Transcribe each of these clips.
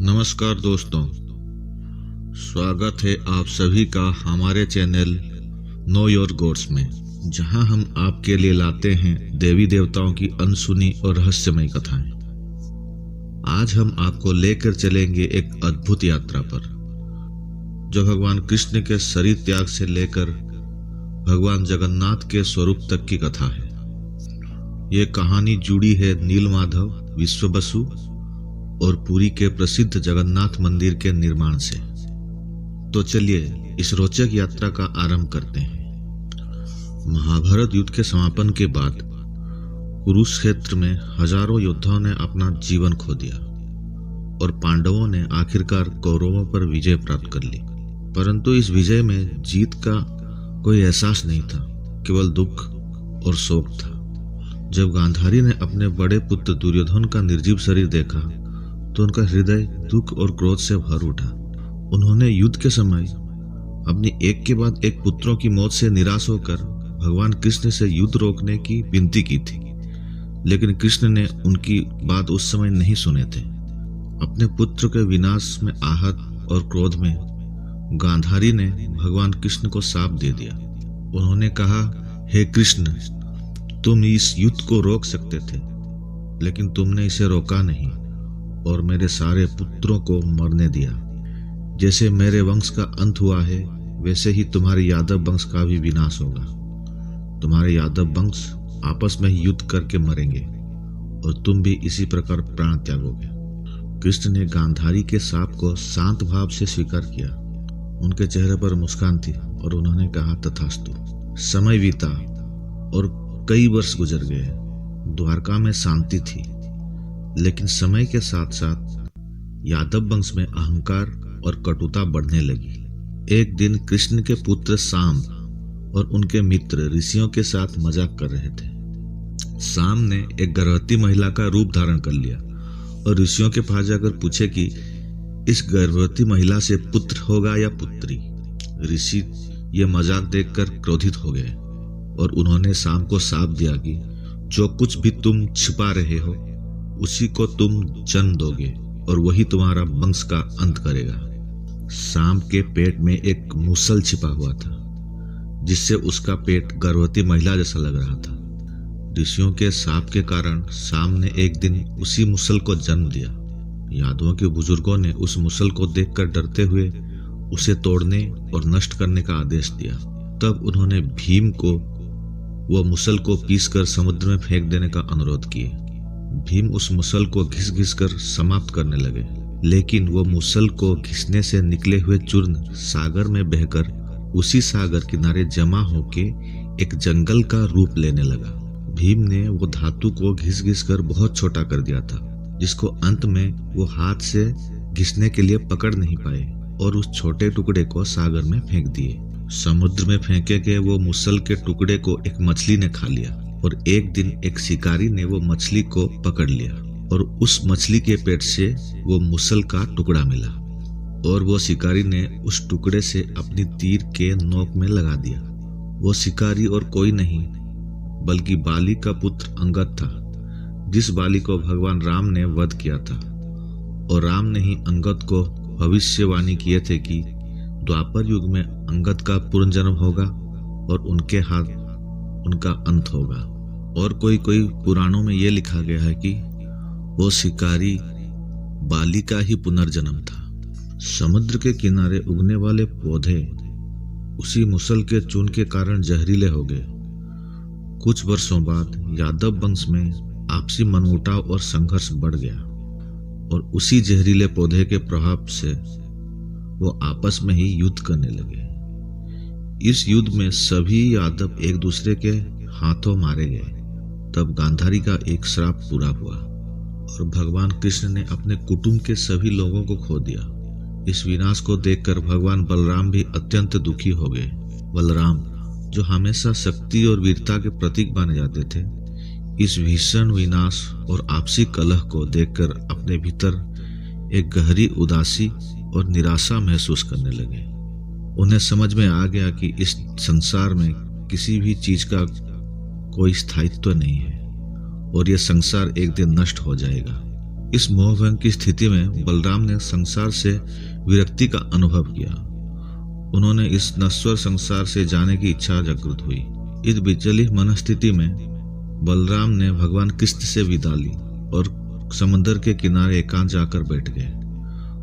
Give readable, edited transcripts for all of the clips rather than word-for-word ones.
नमस्कार दोस्तों, स्वागत है आप सभी का हमारे चैनल नो योर गॉड्स में, जहां हम आपके लिए लाते हैं देवी देवताओं की अनसुनी और रहस्यमय कथाएं। आज हम आपको लेकर चलेंगे एक अद्भुत यात्रा पर, जो भगवान कृष्ण के शरीर त्याग से लेकर भगवान जगन्नाथ के स्वरूप तक की कथा है। ये कहानी जुड़ी है नीलमाधव, विश्ववसु और पुरी के प्रसिद्ध जगन्नाथ मंदिर के निर्माण से। तो चलिए इस रोचक यात्रा का आरंभ करते हैं। महाभारत युद्ध के समापन के बाद कुरुक्षेत्र में हजारों योद्धाओं ने अपना जीवन खो दिया और पांडवों ने आखिरकार कौरवों पर विजय प्राप्त कर ली। परंतु इस विजय में जीत का कोई एहसास नहीं था, केवल दुख और शोक था। जब गांधारी ने अपने बड़े पुत्र दुर्योधन का निर्जीव शरीर देखा तो उनका हृदय दुख और क्रोध से भर उठा। उन्होंने युद्ध के समय अपनी एक के बाद एक पुत्रों की मौत से निराश होकर भगवान कृष्ण से युद्ध रोकने की विनती की थी, लेकिन कृष्ण ने उनकी बात उस समय नहीं सुने थे। अपने पुत्र के विनाश में आहत और क्रोध में गांधारी ने भगवान कृष्ण को शाप दे दिया। उन्होंने कहा, हे कृष्ण, तुम इस युद्ध को रोक सकते थे, लेकिन तुमने इसे रोका नहीं और मेरे सारे पुत्रों को मरने दिया। जैसे मेरे वंश का अंत हुआ है, वैसे ही तुम्हारे यादव वंश का भी विनाश होगा। तुम्हारे यादव वंश आपस में ही युद्ध करके मरेंगे और तुम भी इसी प्रकार प्राण त्यागोगे। कृष्ण ने गांधारी के शाप को शांत भाव से स्वीकार किया। उनके चेहरे पर मुस्कान थी और उन्होंने कहा, तथास्तु। समय बीता और कई वर्ष गुजर गए। द्वारका में शांति थी, लेकिन समय के साथ साथ यादव वंश में अहंकार और कटुता बढ़ने लगी। एक दिन कृष्ण के पुत्र शाम और उनके मित्र ऋषियों के साथ मजाक कर रहे थे। शाम ने एक गर्भवती महिला का रूप धारण कर लिया और ऋषियों के पास जाकर पूछे कि इस गर्भवती महिला से पुत्र होगा या पुत्री। ऋषि ये मजाक देखकर क्रोधित हो गए और उन्होंने शाम को शाप दिया कि जो कुछ भी तुम छिपा रहे हो उसी को तुम जन्म दोगे और वही तुम्हारा वंश का अंत करेगा। शाम के पेट में एक मुसल छिपा हुआ था, जिससे उसका पेट गर्भवती महिला जैसा लग रहा था। ऋषियों के शाप के कारण शाम ने एक दिन उसी मुसल को जन्म दिया। यादवों के बुजुर्गों ने उस मुसल को देखकर डरते हुए उसे तोड़ने और नष्ट करने का आदेश दिया। तब उन्होंने भीम को वो मुसल को पीसकर समुद्र में फेंक देने का अनुरोध किए। भीम उस मुसल को घिस घिस कर समाप्त करने लगे, लेकिन वो मुसल को घिसने से निकले हुए चूर्ण सागर में बहकर उसी सागर किनारे जमा होके एक जंगल का रूप लेने लगा। भीम ने वो धातु को घिस घिस कर बहुत छोटा कर दिया था, जिसको अंत में वो हाथ से घिसने के लिए पकड़ नहीं पाए और उस छोटे टुकड़े को सागर में फेंक दिए। समुद्र में फेंके गए वो मुसल के टुकड़े को एक मछली ने खा लिया और एक दिन एक शिकारी ने वो मछली को पकड़ लिया और उस मछली के पेट से वो मुसल का टुकड़ा मिला और वो शिकारी ने उस टुकड़े से अपनी तीर के नोक में लगा दिया। वो शिकारी और कोई नहीं बल्कि बाली का पुत्र अंगद था, जिस बाली को भगवान राम ने वध किया था। और राम ने ही अंगद को भविष्यवाणी किए थे कि द्वापर युग में अंगद का पुनर्जन्म होगा और उनके हाथ उनका अंत होगा। और कोई पुराणों में यह लिखा गया है कि वो शिकारी बाली का ही पुनर्जन्म था। समुद्र के किनारे उगने वाले पौधे उसी मुसल के चूर्ण के कारण जहरीले हो गए। कुछ वर्षों बाद यादव वंश में आपसी मनमुटाव और संघर्ष बढ़ गया और उसी जहरीले पौधे के प्रभाव से वो आपस में ही युद्ध करने लगे। इस युद्ध में सभी यादव एक दूसरे के हाथों मारे गए। तब गांधारी का एक श्राप पूरा हुआ और भगवान कृष्ण ने अपने कुटुंब के सभी लोगों को खो दिया। इस विनाश को देखकर भगवान बलराम भी अत्यंत दुखी हो गए। बलराम, जो हमेशा शक्ति और वीरता के प्रतीक माने जाते थे, इस भीषण विनाश और आपसी कलह को देखकर अपने भीतर एक गहरी उदासी और निराशा महसूस करने लगे। उन्हें समझ में आ गया कि इस संसार में किसी भी चीज का कोई स्थायित्व नहीं है और यह संसार एक दिन नष्ट हो जाएगा। इस मोहभंग की स्थिति में बलराम ने संसार से विरक्ति का अनुभव किया। उन्होंने इस नश्वर संसार से जाने की इच्छा जागृत हुई। इस विचलित मनस्थिति में बलराम ने भगवान कृष्ण से विदा ली और समुद्र के किनारे एकांत जाकर बैठ गए।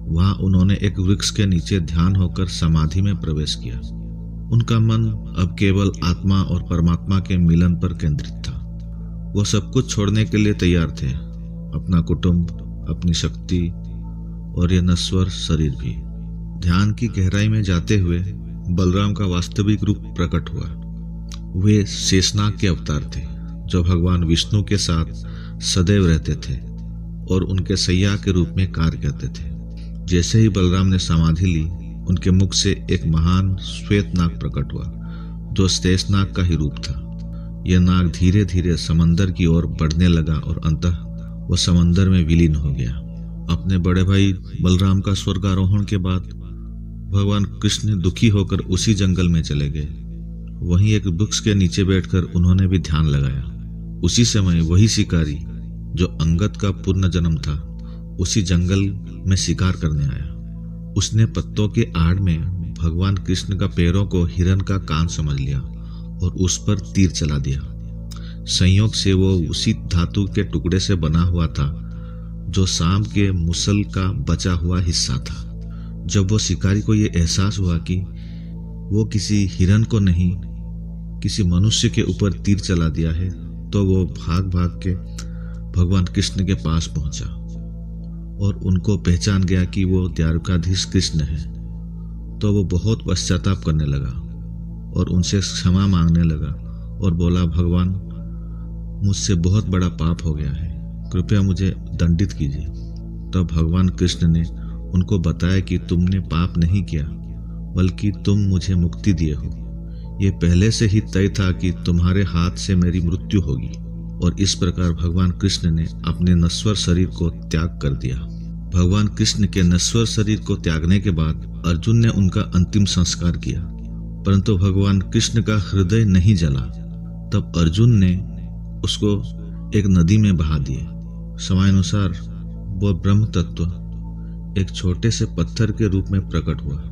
वहां उन्होंने एक वृक्ष के नीचे ध्यान होकर समाधि में प्रवेश किया। उनका मन अब केवल आत्मा और परमात्मा के मिलन पर केंद्रित था। वो सब कुछ छोड़ने के लिए तैयार थे, अपना कुटुंब, अपनी शक्ति और ये नश्वर शरीर भी। ध्यान की गहराई में जाते हुए बलराम का वास्तविक रूप प्रकट हुआ। वे शेषनाग के अवतार थे, जो भगवान विष्णु के साथ सदैव रहते थे और उनके सैया के रूप में कार्य करते थे। जैसे ही बलराम ने समाधि ली, उनके मुख से एक महान श्वेत नाग प्रकट हुआ, जो शेषनाग का ही रूप था। यह नाग धीरे धीरे समंदर की ओर बढ़ने लगा और अंततः वह समंदर में विलीन हो गया। अपने बड़े भाई बलराम का स्वर्गारोहण के बाद भगवान कृष्ण दुखी होकर उसी जंगल में चले गए। वहीं एक वृक्ष के नीचे बैठकर उन्होंने भी ध्यान लगाया। उसी समय वही शिकारी जो अंगद का पुनः जन्म था, उसी जंगल में शिकार करने आया। उसने पत्तों के आड़ में भगवान कृष्ण का पैरों को हिरन का कान समझ लिया और उस पर तीर चला दिया। संयोग से वो उसी धातु के टुकड़े से बना हुआ था जो सांप के मुसल का बचा हुआ हिस्सा था। जब वो शिकारी को ये एहसास हुआ कि वो किसी हिरन को नहीं, किसी मनुष्य के ऊपर तीर चला दिया है, तो वो भाग भाग के भगवान कृष्ण के पास पहुंचा और उनको पहचान गया कि वो द्वारकाधीश कृष्ण है। तो वो बहुत पश्चाताप करने लगा और उनसे क्षमा मांगने लगा और बोला, भगवान, मुझसे बहुत बड़ा पाप हो गया है, कृपया मुझे दंडित कीजिए। तब भगवान कृष्ण ने उनको बताया कि तुमने पाप नहीं किया, बल्कि तुम मुझे मुक्ति दिए हो। ये पहले से ही तय था कि तुम्हारे हाथ से मेरी मृत्यु होगी। और इस प्रकार भगवान कृष्ण ने अपने नश्वर शरीर को त्याग कर दिया। भगवान कृष्ण के नश्वर शरीर को त्यागने के बाद अर्जुन ने उनका अंतिम संस्कार किया, परंतु भगवान कृष्ण का हृदय नहीं जला। तब अर्जुन ने उसको एक नदी में बहा दिए। समयानुसार वह ब्रह्म तत्व एक छोटे से पत्थर के रूप में प्रकट हुआ।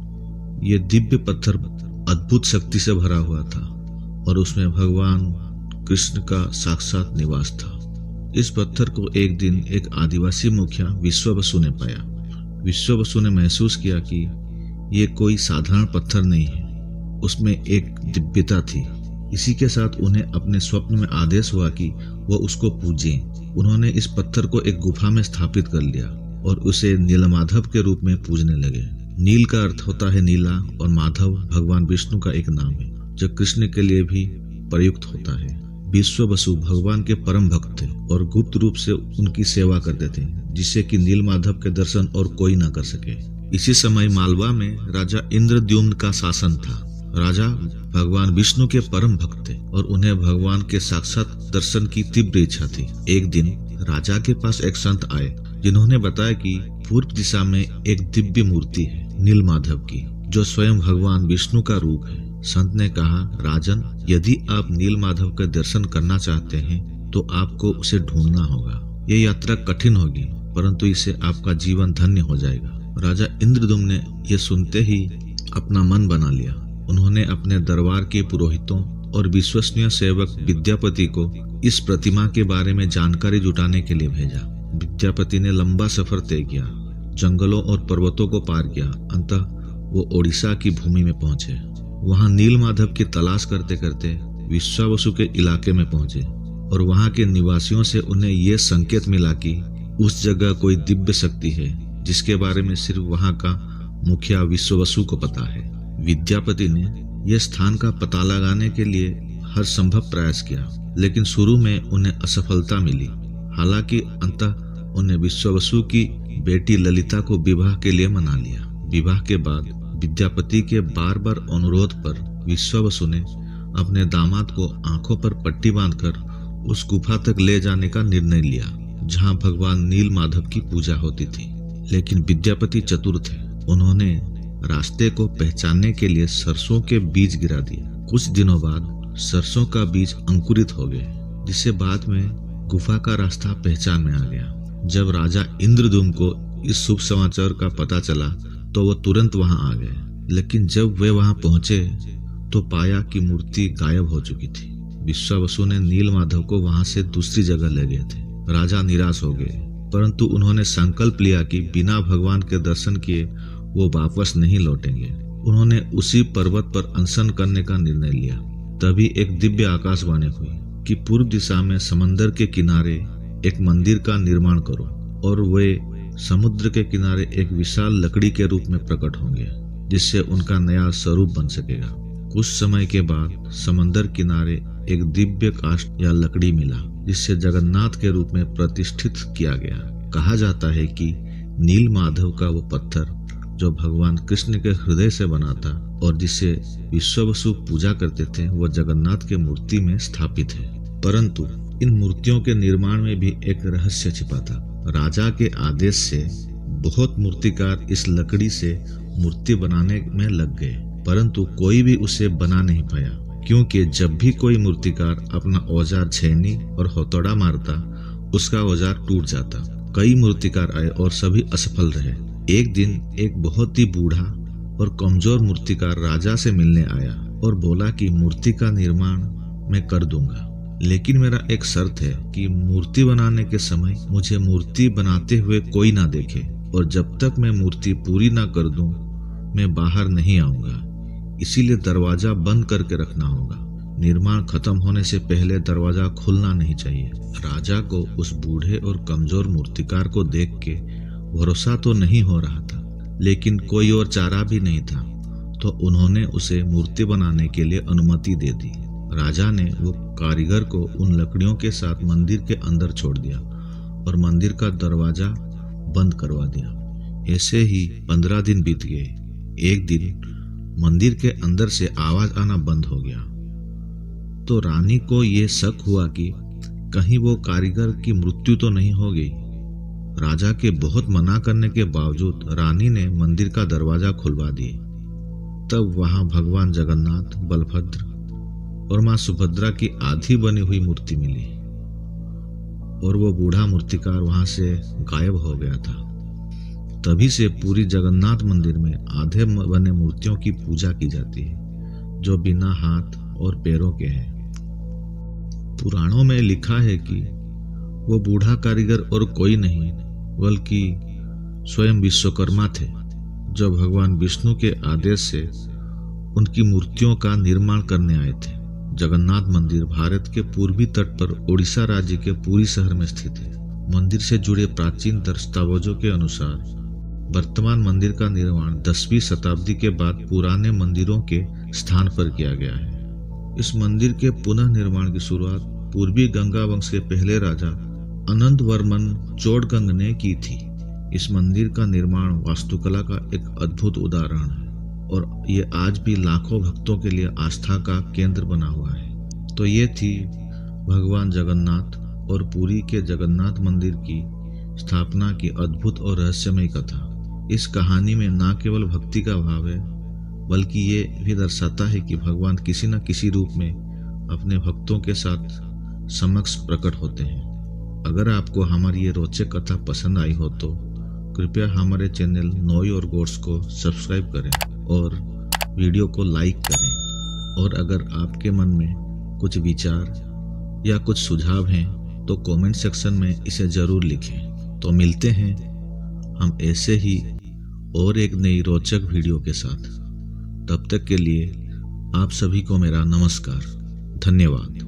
ये दिव्य पत्थर अद्भुत शक्ति से भरा हुआ था और उसमें भगवान कृष्ण का साक्षात निवास था। इस पत्थर को एक दिन एक आदिवासी मुखिया विश्ववसु ने पाया। विश्ववसु ने महसूस किया कि ये कोई साधारण पत्थर नहीं है, उसमें एक दिव्यता थी। इसी के साथ उन्हें अपने स्वप्न में आदेश हुआ कि वह उसको पूजें। उन्होंने इस पत्थर को एक गुफा में स्थापित कर लिया और उसे नीलमाधव के रूप में पूजने लगे। नील का अर्थ होता है नीला और माधव भगवान विष्णु का एक नाम है, जो कृष्ण के लिए भी प्रयुक्त होता है। विश्ववसु भगवान के परम भक्त थे और गुप्त रूप से उनकी सेवा करते थे, जिससे कि नीलमाधव के दर्शन और कोई न कर सके। इसी समय मालवा में राजा इंद्रद्युम्न का शासन था। राजा भगवान विष्णु के परम भक्त थे और उन्हें भगवान के साक्षात दर्शन की तीव्र इच्छा थी। एक दिन राजा के पास एक संत आए, जिन्होंने बताया कि पूर्व दिशा में एक दिव्य मूर्ति है नीलमाधव की, जो स्वयं भगवान विष्णु का रूप है। संत ने कहा, राजन, यदि आप नीलमाधव का दर्शन करना चाहते हैं तो आपको उसे ढूंढना होगा। ये यात्रा कठिन होगी, परंतु इससे आपका जीवन धन्य हो जाएगा। राजा इंद्रद्युम्न ने यह सुनते ही अपना मन बना लिया। उन्होंने अपने दरबार के पुरोहितों और विश्वसनीय सेवक विद्यापति को इस प्रतिमा के बारे में जानकारी जुटाने के लिए भेजा। विद्यापति ने लंबा सफर तय किया, जंगलों और पर्वतों को पार किया। अंततः वो ओडिशा की भूमि में पहुंचे। वहां नीलमाधव की तलाश करते करते विश्वावसु के इलाके में पहुंचे और वहां के निवासियों से उन्हें यह संकेत मिला कि उस जगह कोई दिव्य शक्ति है, जिसके बारे में सिर्फ वहां का मुखिया विश्ववसु को पता है। विद्यापति ने यह स्थान का पता लगाने के लिए हर संभव प्रयास किया, लेकिन शुरू में उन्हें असफलता मिली। हालांकि अंततः उन्हें विश्ववसु की बेटी ललिता को विवाह के लिए मना लिया। विवाह के बाद विद्यापति के बार बार अनुरोध पर विश्ववसु ने अपने दामाद को आंखों पर पट्टी बांधकर उस गुफा तक ले जाने का निर्णय लिया, जहां भगवान नीलमाधव की पूजा होती थी। लेकिन विद्यापति चतुर थे। उन्होंने रास्ते को पहचानने के लिए सरसों के बीज गिरा दिए। कुछ दिनों बाद सरसों का बीज अंकुरित हो गए, जिससे बाद में गुफा का रास्ता पहचान में आ गया। जब राजा इंद्रदुम्न को इस शुभ समाचार का पता चला तो वो तुरंत वहां आ गए, लेकिन जब वे वहां पहुंचे तो पाया कि मूर्ति गायब हो चुकी थी। विश्वावसु ने नीलमाधव को वहां से दूसरी जगह ले गए थे। राजा निराश हो गए, परंतु उन्होंने संकल्प लिया कि बिना भगवान के दर्शन किए वो वापस नहीं लौटेंगे। उन्होंने उसी पर्वत पर अनशन करने का निर्णय लिया। तभी एक दिव्य आकाशवाणी हुई कि पूर्व दिशा में समंदर के किनारे एक मंदिर का निर्माण करो और वे समुद्र के किनारे एक विशाल लकड़ी के रूप में प्रकट होंगे, जिससे उनका नया स्वरूप बन सकेगा। कुछ समय के बाद समंदर किनारे एक दिव्य काष्ठ या लकड़ी मिला, जिससे जगन्नाथ के रूप में प्रतिष्ठित किया गया। कहा जाता है कि नीलमाधव का वो पत्थर जो भगवान कृष्ण के हृदय से बना था और जिसे विश्वावसु पूजा करते थे, वो जगन्नाथ के मूर्ति में स्थापित है। परंतु इन मूर्तियों के निर्माण में भी एक रहस्य छिपा था। राजा के आदेश से बहुत मूर्तिकार इस लकड़ी से मूर्ति बनाने में लग गए, परंतु कोई भी उसे बना नहीं पाया, क्योंकि जब भी कोई मूर्तिकार अपना औजार छेनी और हथौड़ा मारता, उसका औजार टूट जाता। कई मूर्तिकार आए और सभी असफल रहे। एक दिन एक बहुत ही बूढ़ा और कमजोर मूर्तिकार राजा से मिलने आया और बोला कि मूर्ति का निर्माण मैं कर दूंगा, लेकिन मेरा एक शर्त है कि मूर्ति बनाने के समय मुझे मूर्ति बनाते हुए कोई ना देखे, और जब तक मैं मूर्ति पूरी ना कर दूं मैं बाहर नहीं आऊंगा। इसीलिए दरवाजा बंद करके रखना होगा। निर्माण खत्म होने से पहले दरवाजा खुलना नहीं चाहिए। राजा को उस बूढ़े और कमजोर मूर्तिकार को देख के भरोसा तो नहीं हो रहा था, लेकिन कोई और चारा भी नहीं था, तो उन्होंने उसे मूर्ति बनाने के लिए अनुमति दे दी। राजा ने वो कारीगर को उन लकड़ियों के साथ मंदिर के अंदर छोड़ दिया और मंदिर का दरवाजा बंद करवा दिया। ऐसे ही 15 दिन बीत गए। एक दिन मंदिर के अंदर से आवाज आना बंद हो गया, तो रानी को ये शक हुआ कि कहीं वो कारीगर की मृत्यु तो नहीं हो गई। राजा के बहुत मना करने के बावजूद रानी ने मंदिर का दरवाजा खुलवा दिए। तब वहां भगवान जगन्नाथ, बलभद्र और मां सुभद्रा की आधी बनी हुई मूर्ति मिली और वो बूढ़ा मूर्तिकार वहां से गायब हो गया था। तभी से पूरी जगन्नाथ मंदिर में आधे बने मूर्तियों की पूजा की जाती है, जो बिना हाथ और पैरों के हैं। पुराणों में लिखा है कि वो बूढ़ा कारीगर और कोई नहीं बल्कि स्वयं विश्वकर्मा थे, जो भगवान विष्णु के आदेश से उनकी मूर्तियों का निर्माण करने आए थे। जगन्नाथ मंदिर भारत के पूर्वी तट पर ओडिशा राज्य के पुरी शहर में स्थित है। मंदिर से जुड़े प्राचीन दस्तावेजों के अनुसार वर्तमान मंदिर का निर्माण 10वीं शताब्दी के बाद पुराने मंदिरों के स्थान पर किया गया है। इस मंदिर के पुनः निर्माण की शुरुआत पूर्वी गंगा वंश के पहले राजा अनंतवर्मन चोडगंग ने की थी। इस मंदिर का निर्माण वास्तुकला का एक अद्भुत उदाहरण है और ये आज भी लाखों भक्तों के लिए आस्था का केंद्र बना हुआ है। तो ये थी भगवान जगन्नाथ और पुरी के जगन्नाथ मंदिर की स्थापना की अद्भुत और रहस्यमय कथा। इस कहानी में न केवल भक्ति का भाव है, बल्कि ये भी दर्शाता है कि भगवान किसी न किसी रूप में अपने भक्तों के साथ समक्ष प्रकट होते हैं। अगर आपको हमारी ये रोचक कथा पसंद आई हो तो कृपया हमारे चैनल नो योर गॉड्स को सब्सक्राइब करें और वीडियो को लाइक करें। और अगर आपके मन में कुछ विचार या कुछ सुझाव हैं तो कमेंट सेक्शन में इसे ज़रूर लिखें। तो मिलते हैं हम ऐसे ही और एक नई रोचक वीडियो के साथ। तब तक के लिए आप सभी को मेरा नमस्कार। धन्यवाद।